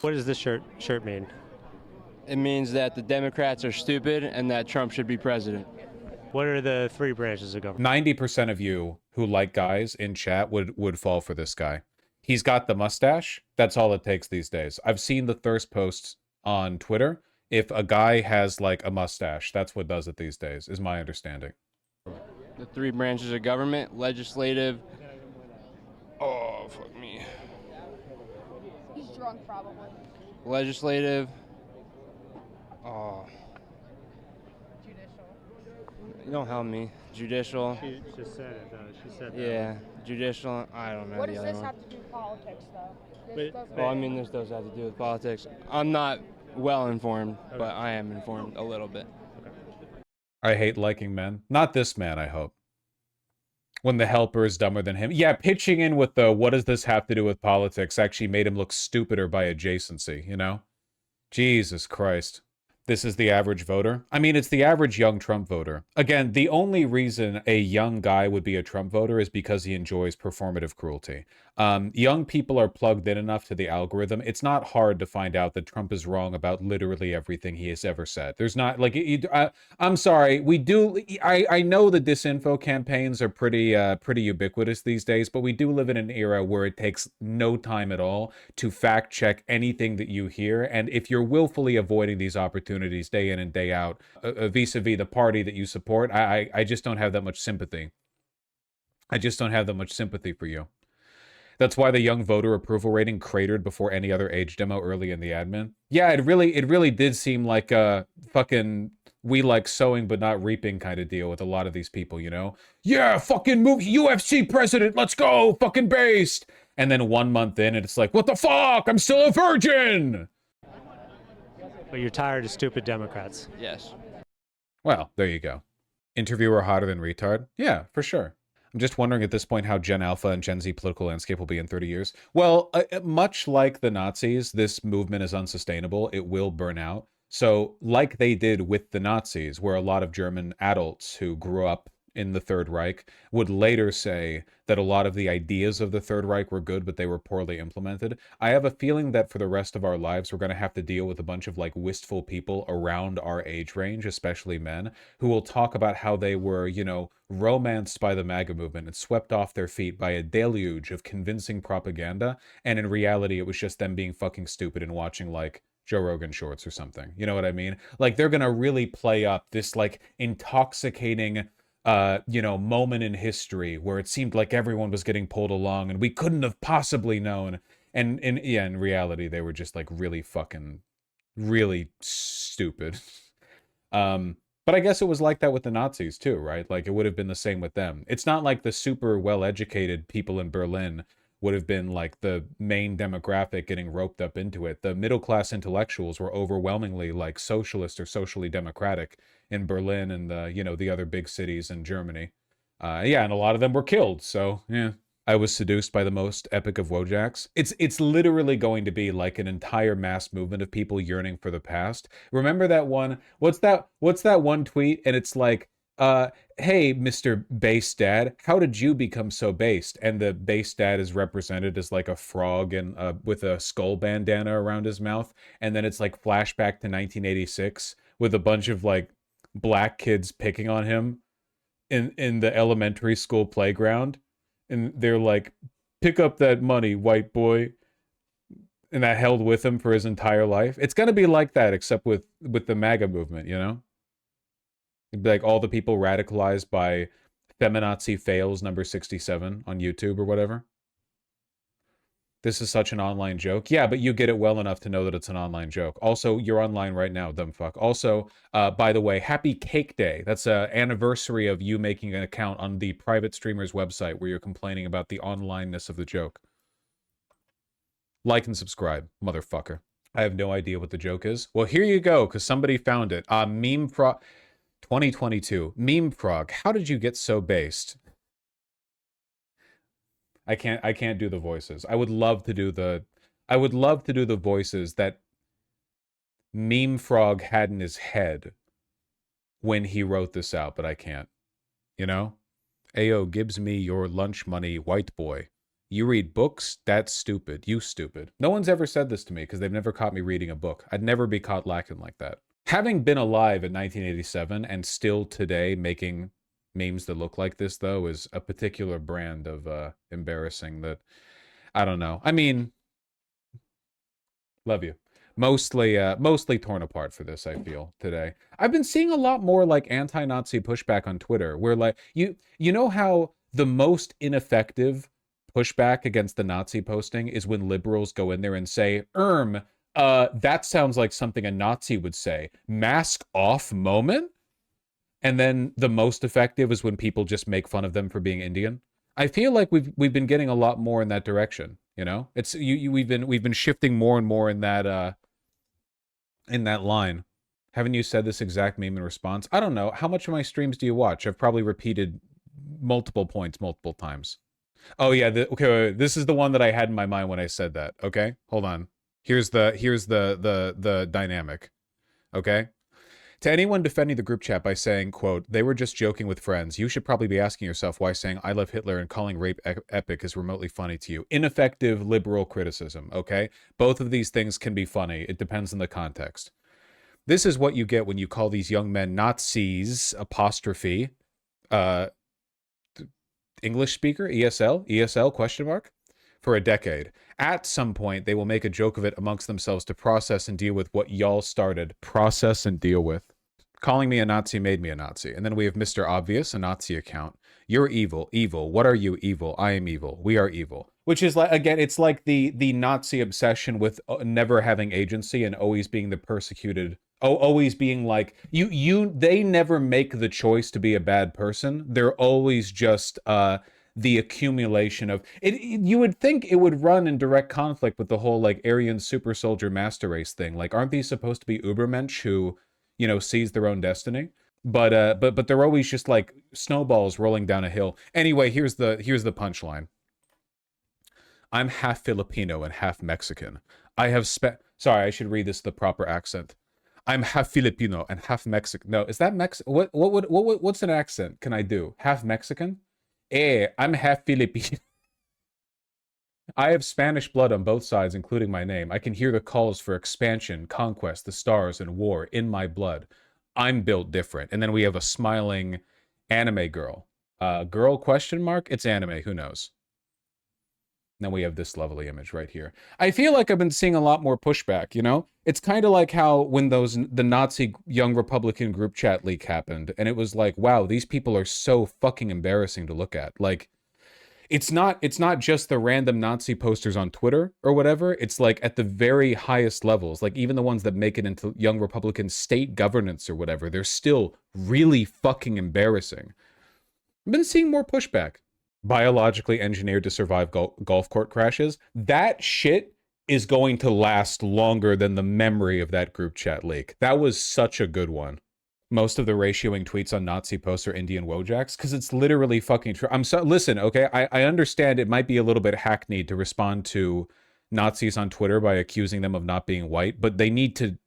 What does this shirt mean? It means that the Democrats are stupid and that Trump should be president. What are the three branches of government? 90% of you who like guys in chat would fall for this guy. He's got the mustache. That's all it takes these days. I've seen the thirst posts on Twitter. If a guy has like a mustache, that's what does it these days, is my understanding. The three branches of government, legislative. Oh, fuck me. He's drunk, probably. Legislative. Oh. Judicial. You don't help me. Judicial. She just said it, though. She said that. Yeah. Judicial. I don't know What the does other this one. have to do with politics, though? Wait, Well, I mean, this does have to do with politics. I'm not well informed, Okay. but I am informed a little bit. I hate liking men. Not this man, I hope. When the helper is dumber than him. Yeah, pitching in with the what does this have to do with politics actually made him look stupider by adjacency, you know? Jesus Christ. This is the average voter. I mean, it's the average young Trump voter. Again, the only reason a young guy would be a Trump voter is because he enjoys performative cruelty. Young people are plugged in enough to the algorithm. It's not hard to find out that Trump is wrong about literally everything he has ever said. There's not, like, I'm sorry, we do, I know the disinfo campaigns are pretty ubiquitous these days, but we do live in an era where it takes no time at all to fact check anything that you hear, and if you're willfully avoiding these opportunities day in and day out, vis-a-vis the party that you support, I just don't have that much sympathy. I just don't have that much sympathy for you. That's why the young voter approval rating cratered before any other age demo early in the admin. Yeah, it really did seem like a fucking we like sowing but not reaping kind of deal with a lot of these people, you know? Yeah, fucking move UFC president, let's go, fucking based. And then 1 month in, and it's like, what the fuck? I'm still a virgin. But you're tired of stupid Democrats. Yes. Well, there you go. Interviewer hotter than retard? Yeah, for sure. I'm just wondering at this point how Gen Alpha and Gen Z political landscape will be in 30 years. Well, much like the Nazis, this movement is unsustainable. It will burn out. So, like they did with the Nazis, where a lot of German adults who grew up in the Third Reich would later say that a lot of the ideas of the Third Reich were good, but they were poorly implemented. I have a feeling that for the rest of our lives, we're going to have to deal with a bunch of like wistful people around our age range, especially men, who will talk about how they were, you know, romanced by the MAGA movement and swept off their feet by a deluge of convincing propaganda. And in reality, it was just them being fucking stupid and watching like Joe Rogan shorts or something. You know what I mean? Like they're going to really play up this like intoxicating you know, moment in history where it seemed like everyone was getting pulled along and we couldn't have possibly known. And in reality, they were just like really stupid. But I guess it was like that with the Nazis too, right? Like it would have been the same with them. It's not like the super well-educated people in Berlin would have been like the main demographic getting roped up into it. The middle-class intellectuals were overwhelmingly like socialist or socially democratic in Berlin and the, you know, the other big cities in Germany. Yeah, and a lot of them were killed. So, yeah. I was seduced by the most epic of Wojaks. It's literally going to be like an entire mass movement of people yearning for the past. Remember that one? What's that one tweet? And it's like, hey, Mr. Base Dad, how did you become so based? And the base dad is represented as like a frog and with a skull bandana around his mouth. And then it's like flashback to 1986 with a bunch of like black kids picking on him in the elementary school playground. And they're like, pick up that money, white boy. And that held with him for his entire life. It's going to be like that, except with the MAGA movement, you know? It'd be like all the people radicalized by Feminazi Fails number 67 on YouTube or whatever. This is such an online joke. Yeah, but you get it well enough to know that it's an online joke. Also, you're online right now, dumb fuck. Also, by the way, happy Cake Day. That's an anniversary of you making an account on the private streamer's website where you're complaining about the onlineness of the joke. Like and subscribe, motherfucker. I have no idea what the joke is. Well, here you go, because somebody found it. Meme Frog 2022. Meme Frog, how did you get so based? I can't do the voices. I would love to do the voices that Meme Frog had in his head when he wrote this out, but I can't. You know? Ayo, gives me your lunch money, white boy. You read books? That's stupid. You stupid. No one's ever said this to me because they've never caught me reading a book. I'd never be caught lacking like that. Having been alive in 1987 and still today making memes that look like this, though, is a particular brand of embarrassing that, I don't know. I mean, love you. Mostly torn apart for this, I feel, today. I've been seeing a lot more like anti-Nazi pushback on Twitter, where like you know how the most ineffective pushback against the Nazi posting is when liberals go in there and say, that sounds like something a Nazi would say. Mask off moment? And then the most effective is when people just make fun of them for being Indian. I feel like we've been getting a lot more in that direction, you know? It's we've been shifting more and more in that line. Haven't you said this exact meme in response? I don't know. How much of my streams do you watch? I've probably repeated multiple points multiple times. Oh yeah, okay, wait, this is the one that I had in my mind when I said that. Okay, hold on. Here's the dynamic. Okay. To anyone defending the group chat by saying, quote, they were just joking with friends, you should probably be asking yourself why saying I love Hitler and calling rape epic is remotely funny to you. Ineffective liberal criticism, okay? Both of these things can be funny. It depends on the context. This is what you get when you call these young men Nazis, apostrophe, English speaker, ESL, question mark, for a decade. At some point, they will make a joke of it amongst themselves to process and deal with what y'all started. Process and deal with. Calling me a Nazi made me a Nazi. And then we have Mr. Obvious, a Nazi account. You're evil. Evil. What are you? Evil. I am evil. We are evil. Which is like, again, it's like the Nazi obsession with never having agency and always being the persecuted. Always being like, they never make the choice to be a bad person. They're always just the accumulation of it. You would think it would run in direct conflict with the whole like Aryan super soldier master race thing. Like, aren't these supposed to be Ubermensch who, you know, seize their own destiny? But they're always just like snowballs rolling down a hill. Anyway, here's the punchline. I'm half Filipino and half Mexican. I have sorry, I should read this the proper accent. I'm half Filipino and half Mexican. No, is that what's an accent can I do? Half Mexican? I'm half Filipino. I have Spanish blood on both sides, including my name. I can hear the calls for expansion, conquest, the stars, and war in my blood. I'm built different. And then we have a smiling anime girl. Girl question mark? It's anime, who knows? Then we have this lovely image right here. I feel like I've been seeing a lot more pushback, you know? It's kind of like how when the Nazi Young Republican group chat leak happened, and it was like, wow, these people are so fucking embarrassing to look at. Like, it's not just the random Nazi posters on Twitter or whatever. It's like at the very highest levels, like even the ones that make it into Young Republican state governance or whatever, they're still really fucking embarrassing. I've been seeing more pushback. Biologically engineered to survive golf court crashes. That shit is going to last longer than the memory of that group chat leak. That was such a good one. Most of the ratioing tweets on Nazi posts are Indian Wojaks, because it's literally fucking true. Listen, okay, I understand it might be a little bit hackneyed to respond to Nazis on Twitter by accusing them of not being white, but they need to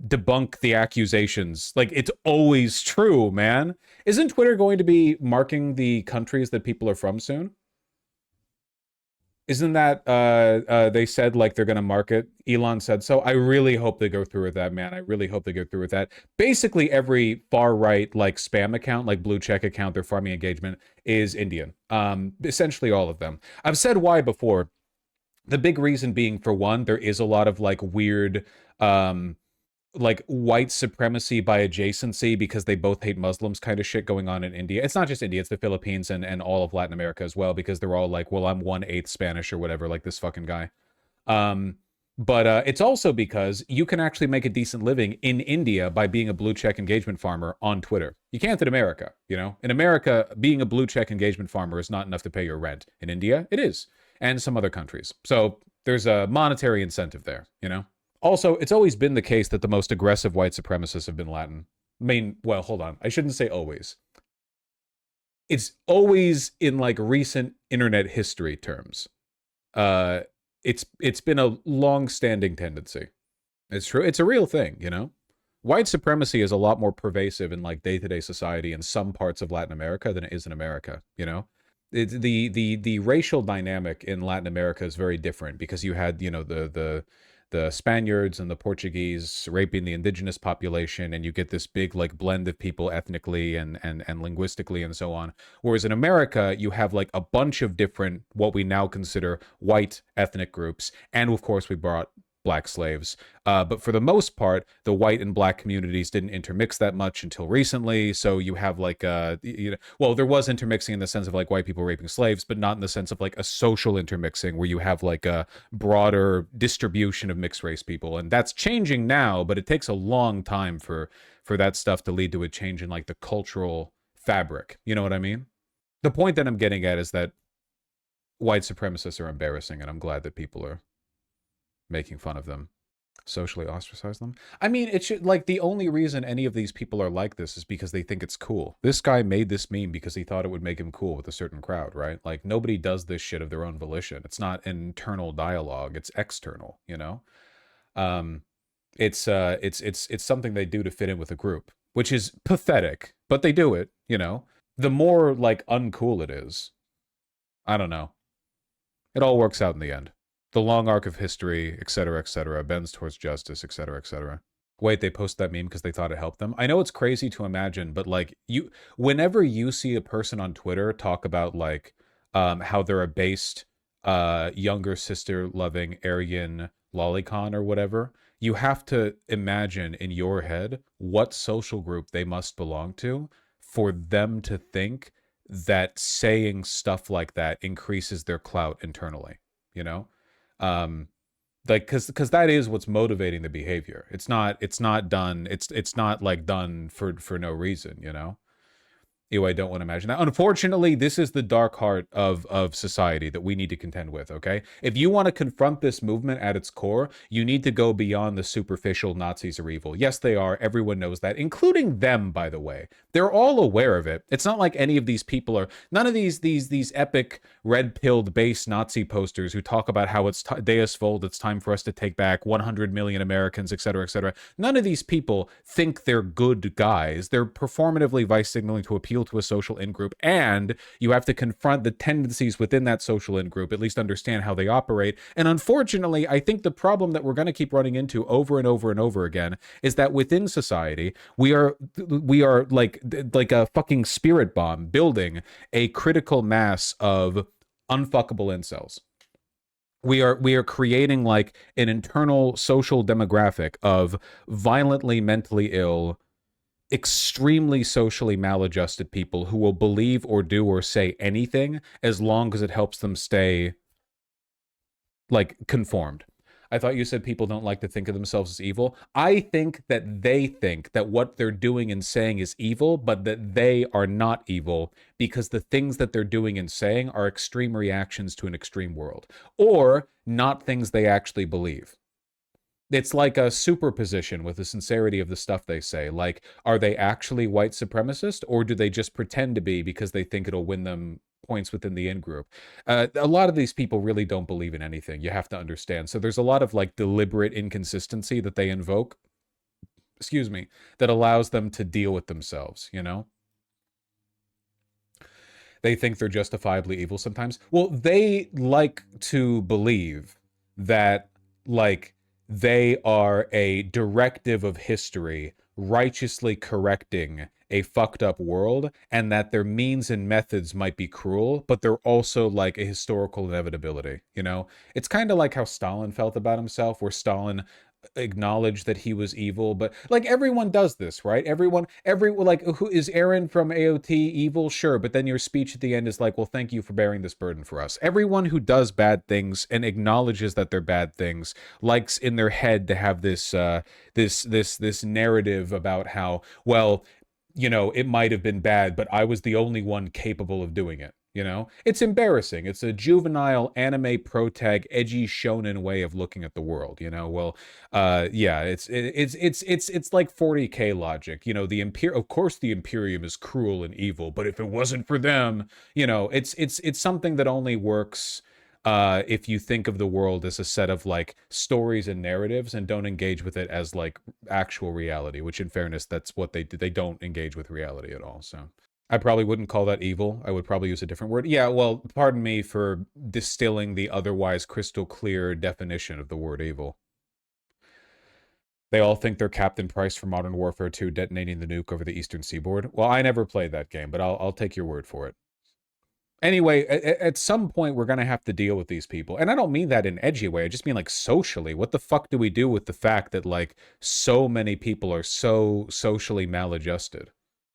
debunk the accusations. Like, it's always true, man. Isn't Twitter going to be marking the countries that people are from soon? Isn't that they said like they're going to mark it? Elon said so. I really hope they go through with that, man. I really hope they go through with that. Basically every far right like spam account, like blue check account, their farming engagement is Indian. Essentially all of them. I've said why before. The big reason being, for one, there is a lot of like weird like white supremacy by adjacency because they both hate Muslims kind of shit going on in India. It's not just India, it's the Philippines and all of Latin America as well, because they're all like, well, I'm 1/8 Spanish or whatever, like this fucking guy. But it's also because you can actually make a decent living in India by being a blue check engagement farmer on Twitter. You can't in America, you know? In America, being a blue check engagement farmer is not enough to pay your rent. In India, it is. And some other countries. So there's a monetary incentive there, you know? Also, it's always been the case that the most aggressive white supremacists have been Latin. I mean, well, hold on. I shouldn't say always. It's always in like recent internet history terms. It's been a long-standing tendency. It's true. It's a real thing, you know? White supremacy is a lot more pervasive in like day-to-day society in some parts of Latin America than it is in America, you know? the racial dynamic in Latin America is very different because you had, you know, the Spaniards and the Portuguese raping the indigenous population, and you get this big like blend of people ethnically and linguistically and so on. Whereas in America, you have like a bunch of different what we now consider white ethnic groups, and of course we brought black slaves. But for the most part, the white and black communities didn't intermix that much until recently. So you have like well, there was intermixing in the sense of like white people raping slaves, but not in the sense of like a social intermixing where you have like a broader distribution of mixed race people. And that's changing now, but it takes a long time for that stuff to lead to a change in like the cultural fabric. You know what I mean? The point that I'm getting at is that white supremacists are embarrassing, and I'm glad that people are making fun of them, socially ostracize them. I mean, it should, like, the only reason any of these people are like this is because they think it's cool. This guy made this meme because he thought it would make him cool with a certain crowd, right? Like, nobody does this shit of their own volition. It's not an internal dialogue, it's external, you know? It's something they do to fit in with a group, which is pathetic, but they do it, you know? The more, like, uncool it is, I don't know. It all works out in the end. The long arc of history, etc., bends towards justice, etc. Wait, they post that meme because they thought it helped them? I know it's crazy to imagine, but like whenever you see a person on Twitter talk about like how they're a based, younger sister loving Aryan lolicon or whatever, you have to imagine in your head what social group they must belong to for them to think that saying stuff like that increases their clout internally, you know? Like because that is what's motivating the behavior. It's not done, it's not like done for no reason, you know? Ew, I don't want to imagine that. Unfortunately, this is the dark heart of society that we need to contend with, okay? If you want to confront this movement at its core, you need to go beyond the superficial Nazis are evil. Yes, they are. Everyone knows that, including them, by the way. They're all aware of it. It's not like any of these people are... None of these epic red-pilled base Nazi posters who talk about how it's Deus Vult, it's time for us to take back 100 million Americans, etc. None of these people think they're good guys. They're performatively vice-signaling to appeal to a social in-group, and you have to confront the tendencies within that social in-group, at least understand how they operate. And unfortunately, I think the problem that we're going to keep running into over and over and over again is that within society, we are like a fucking spirit bomb building a critical mass of unfuckable incels. We are creating like an internal social demographic of violently mentally ill, extremely socially maladjusted people who will believe or do or say anything as long as it helps them stay like conformed. I thought you said people don't like to think of themselves as evil. I think that they think that what they're doing and saying is evil, but that they are not evil because the things that they're doing and saying are extreme reactions to an extreme world, or not things they actually believe. It's like a superposition with the sincerity of the stuff they say. Like, are they actually white supremacist, or do they just pretend to be because they think it'll win them points within the in-group? A lot of these people really don't believe in anything, you have to understand. So there's a lot of like deliberate inconsistency that they invoke, excuse me, that allows them to deal with themselves, you know? They think they're justifiably evil sometimes. Well, they like to believe that, like, they are a directive of history righteously correcting a fucked up world, and that their means and methods might be cruel, but they're also like a historical inevitability, you know? It's kind of like how Stalin felt about himself, where Stalin acknowledged that he was evil, but like everyone does this, right? Like, who is Aaron from AOT evil? Sure, but then your speech at the end is like, well, thank you for bearing this burden for us. Everyone who does bad things and acknowledges that they're bad things likes in their head to have this this narrative about how, well, you know, it might have been bad, but I was the only one capable of doing it. You know, it's embarrassing. It's a juvenile anime protag, edgy shonen way of looking at the world. You know, well, yeah, it's like 40K logic. You know, of course the Imperium is cruel and evil, but if it wasn't for them, you know, it's something that only works if you think of the world as a set of like stories and narratives and don't engage with it as like actual reality. Which, in fairness, that's what they do. They don't engage with reality at all. So. I probably wouldn't call that evil. I would probably use a different word. Yeah, well, pardon me for distilling the otherwise crystal clear definition of the word evil. They all think they're Captain Price from Modern Warfare 2 detonating the nuke over the eastern seaboard. Well, I never played that game, but I'll take your word for it. Anyway, at some point, we're going to have to deal with these people. And I don't mean that in an edgy way. I just mean like socially. What the fuck do we do with the fact that like so many people are so socially maladjusted?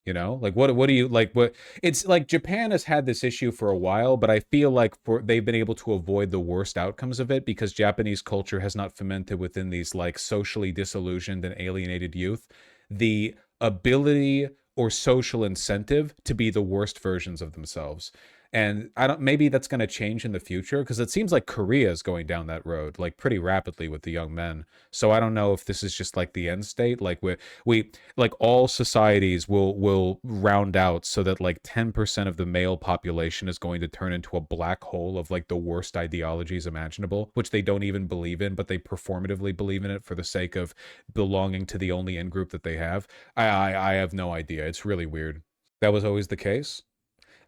You know, like what do you like? What it's like Japan has had this issue for a while, but I feel like they've been able to avoid the worst outcomes of it because Japanese culture has not fermented within these like socially disillusioned and alienated youth the ability or social incentive to be the worst versions of themselves. And I don't, maybe that's going to change in the future because it seems like Korea is going down that road like pretty rapidly with the young men. So I don't know if this is just like the end state. Like we like all societies will round out so that like 10% of the male population is going to turn into a black hole of like the worst ideologies imaginable, which they don't even believe in, but they performatively believe in it for the sake of belonging to the only in group that they have. I have no idea. It's really weird. That was always the case.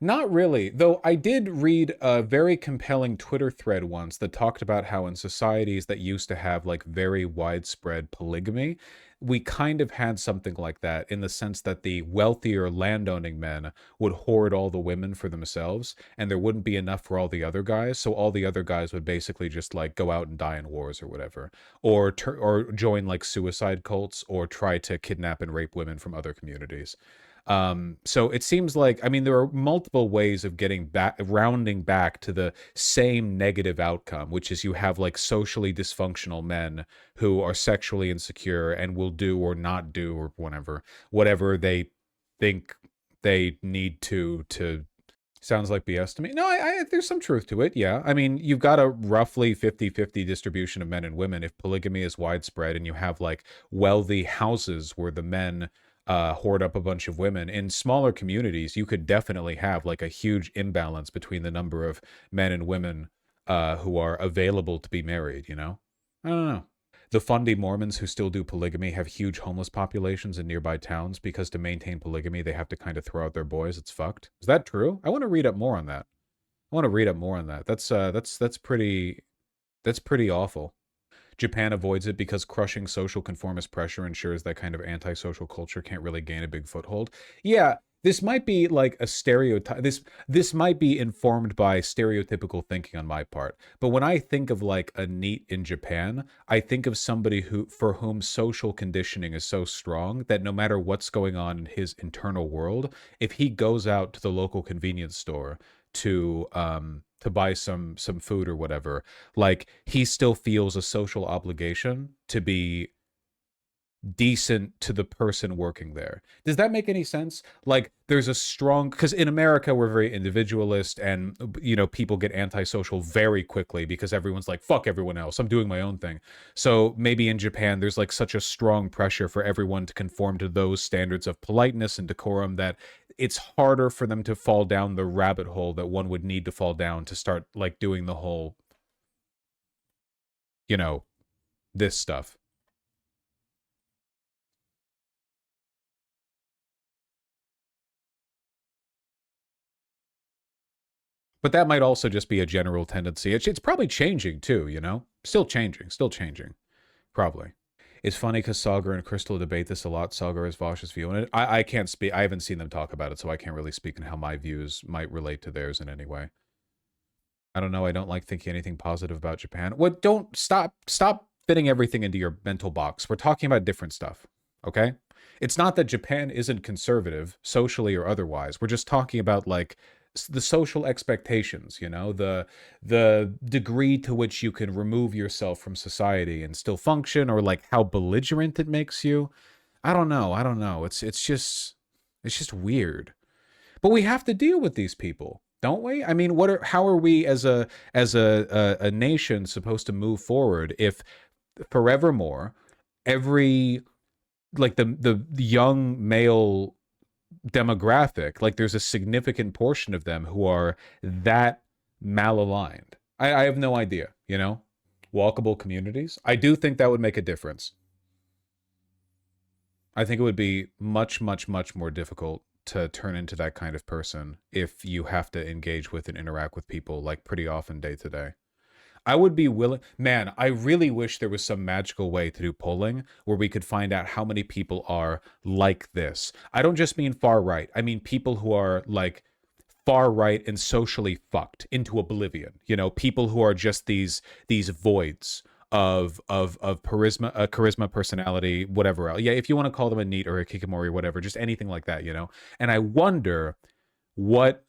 Not really, though I did read a very compelling Twitter thread once that talked about how in societies that used to have like very widespread polygamy, we kind of had something like that in the sense that the wealthier landowning men would hoard all the women for themselves and there wouldn't be enough for all the other guys, so all the other guys would basically just like go out and die in wars or whatever, or join like suicide cults or try to kidnap and rape women from other communities. So it seems like, I mean, there are multiple ways of getting back, rounding back to the same negative outcome, which is you have like socially dysfunctional men who are sexually insecure and will do or not do or whatever they think they need to. Sounds like BS to me. No, there's some truth to it. Yeah. I mean, you've got a roughly 50-50 distribution of men and women. If polygamy is widespread and you have like wealthy houses where the men hoard up a bunch of women in smaller communities, you could definitely have like a huge imbalance between the number of men and women who are available to be married, you know? I don't know. The fundy Mormons who still do polygamy have huge homeless populations in nearby towns because to maintain polygamy, they have to kind of throw out their boys. It's fucked. Is that true? I want to read up more on that. I want to read up more on that. That's pretty awful. Japan avoids it because crushing social conformist pressure ensures that kind of antisocial culture can't really gain a big foothold. Yeah, this might be like a stereotype. This might be informed by stereotypical thinking on my part. But when I think of like a NEET in Japan, I think of somebody who for whom social conditioning is so strong that no matter what's going on in his internal world, if he goes out to the local convenience store to buy some food or whatever, like he still feels a social obligation to be decent to the person working there. Does that make any sense? Like there's a strong, because in America we're very individualist and you know people get antisocial very quickly because everyone's like fuck everyone else, I'm doing my own thing. So maybe in Japan there's like such a strong pressure for everyone to conform to those standards of politeness and decorum that it's harder for them to fall down the rabbit hole that one would need to fall down to start like doing the whole, you know, this stuff. But that might also just be a general tendency. It's probably changing too, you know? Still changing. Probably. It's funny because Sagar and Crystal debate this a lot. Sagar is Vosh's view on it. I can't speak. I haven't seen them talk about it, so I can't really speak on how my views might relate to theirs in any way. I don't know. I don't like thinking anything positive about Japan. What? Don't stop fitting everything into your mental box. We're talking about different stuff, okay? It's not that Japan isn't conservative, socially or otherwise. We're just talking about like the social expectations, you know, the degree to which you can remove yourself from society and still function, or like how belligerent it makes you. I don't know. I don't know. It's just weird. But we have to deal with these people, don't we? I mean, how are we as a nation supposed to move forward if forevermore every like the young male demographic, like there's a significant portion of them who are that malaligned? I have no idea, you know? Walkable communities. I do think that would make a difference. I think it would be much, much, much more difficult to turn into that kind of person if you have to engage with and interact with people like pretty often day to day. I would be willing, man, I really wish there was some magical way to do polling where we could find out how many people are like this. I don't just mean far right. I mean people who are like far right and socially fucked into oblivion. You know, people who are just these voids of charisma, personality, whatever else. Yeah, if you want to call them a neat or a kikamori, whatever, just anything like that, you know. And I wonder what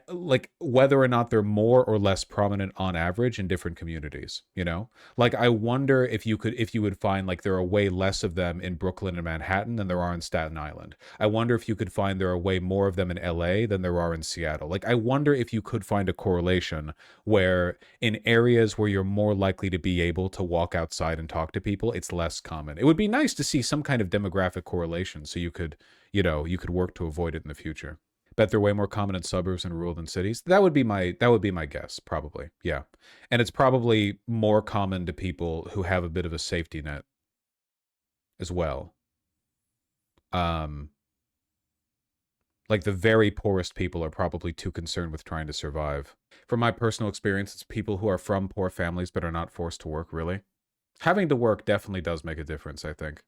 like whether or not they're more or less prominent on average in different communities, you know. Like I wonder if you would find like there are way less of them in Brooklyn and Manhattan than there are in Staten Island. I wonder if you could find there are way more of them in LA than there are in Seattle. Like I wonder if you could find a correlation where in areas where you're more likely to be able to walk outside and talk to people, it's less common. It would be nice to see some kind of demographic correlation so you could, you know, you could work to avoid it in the future. Bet they're way more common in suburbs and rural than cities. That would be my guess, probably. Yeah. And it's probably more common to people who have a bit of a safety net as well. Like the very poorest people are probably too concerned with trying to survive. From my personal experience, it's people who are from poor families but are not forced to work, really. Having to work definitely does make a difference, I think.